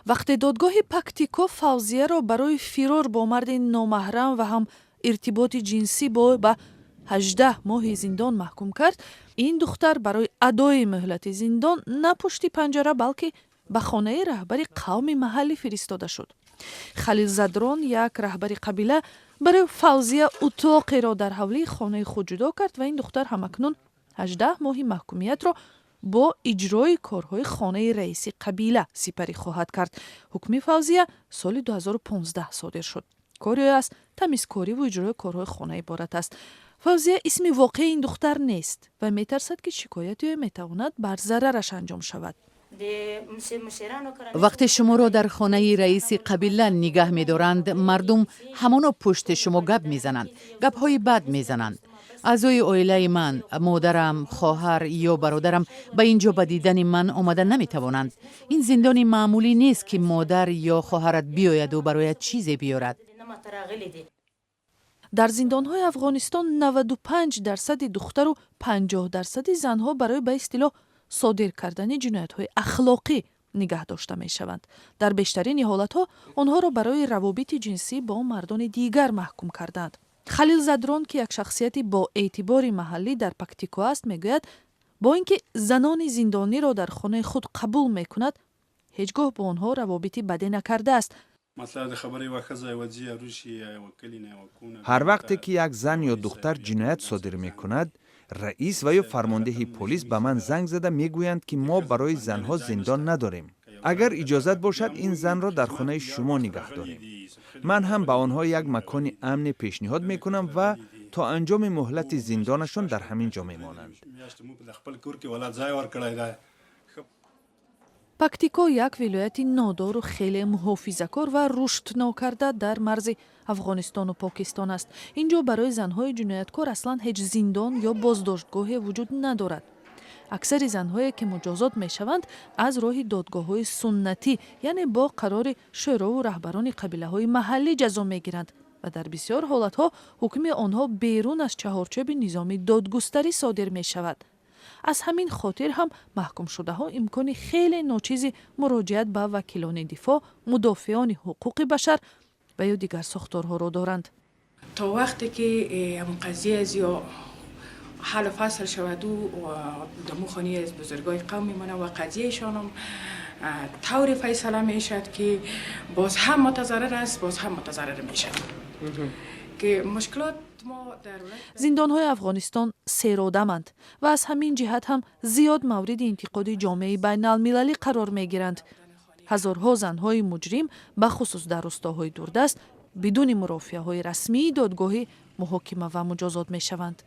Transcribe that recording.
вақте додгоҳи Пактико Фавзияро барои фирор бо марди номаҳрам ва ҳам иртиботи ҷинсӣ ба 18 моҳи зиндон маҳкум кард, ин духтар барои адои муҳлати зиндон на пушти панҷара, балки ба хонаи раҳбари қавми маҳаллӣ фиристода шуд. Халилзадрон, як раҳбари қабила, барои Фавзия утоқеро дар ҳавлии хонаи худ ҷудо кард ва ин духтар ҳамакнун 18 моҳи маҳкумиятро бо иҷрои корҳои хонаи раиси қабила сипарӣ хоҳад кард. ҳукми Фавзия соли 2015 содир шуд. кори ӯ аз тамизкориву иҷрои корҳои хона иборат аст. Фавзия исми воқеи ин духтар нест ва метарсад, ки шикояти ӯ метавонад бар зарараш анҷом шавад. вақте шуморо дар хонаи раиси қабила нигаҳ медоранд, мардум ҳамоно пушти шумо гап мезананд, гапҳои бад мезананд. аъзои оилаи ман, модарам, хоҳар ё бародарам ба ин ҷо ба дидани ман омада наметавонанд. ин зиндони маъмулӣ нест, ки модар ё хоҳарат биёяду барояд чизе биёрад. дар зиндонҳои Афғонистон 95% духтару 50% занҳо барои ба истилоҳ содир кардани ҷиноятҳои ахлоқӣ нигаҳ дошта мешаванд. дар бештарини ҳолатҳо онҳоро барои равобити ҷинсӣ бо мардони дигар маҳкум карданд. Халилзадрон, ки як шахсияти бо эътибори маҳаллӣ дар Пактико аст, мегӯяд бо ин ки занони зиндониро дар хонаи худ қабул мекунад, ҳеҷ гоҳ бо онҳо равобити баде накардааст. ҳар вақте ки як зан ё духтар ҷиноят содир мекунад, раис ва ё фармондеҳи полис ба ман занг зада мегӯянд, ки мо барои занҳо зиндон надорем. агар иҷозат бошад, ин занро дар хонаи шумо нигаҳ дорем. ман ҳам ба онҳо як макони амне пешниҳод мекунам ва то анҷоми муҳлати зиндонашон дар ҳамин ҷо мемонанд. Пактико як вилояти нодору хеле муҳофизакор ва рушд нокарда дар марзи Афғонистону Покистон аст. ин ҷо барои занҳои ҷинояткор аслан ҳеҷ зиндон ё боздоштгоҳе вуҷуд надорад. аксари занҳое ки муҷозот мешаванд аз роҳи додгоҳҳои суннатӣ, яъне бо қарори шӯрову раҳбарони қабилаҳои маҳаллӣ ҷазо мегиранд ва дар бисёр ҳолатҳо ҳукми онҳо берун аз чаҳорчӯби низоми додгустарӣ содир мешавад. аз ҳамин хотир ҳам маҳкумшудаҳо имкони хеле ночизи муроҷиат ба вакилони дифоъ, мудофиони ҳуқуқи башар ва ё дигар сохторҳоро доранд. то вақте ки ҳамон қазия аз ё ҳалу фасл шаваду даму хони аз бузургои қавм мемонад ва қазияшонам тавре файсала мешад, ки боз ҳам мутазаррир аст, боз ҳам мутазаррир мешавад. ки мушкилот зиндонҳои Афғонистон серодаманд ва аз ҳамин ҷиҳат ҳам зиёд мавриди интиқоди ҷомеаи байналмилалӣ қарор мегиранд. ҳазорҳо занҳои муҷрим, бахусус дар рӯстоҳои дурдаст, бидуни мурофиаҳои расмии додгоҳӣ муҳокима ва муҷозот мешаванд.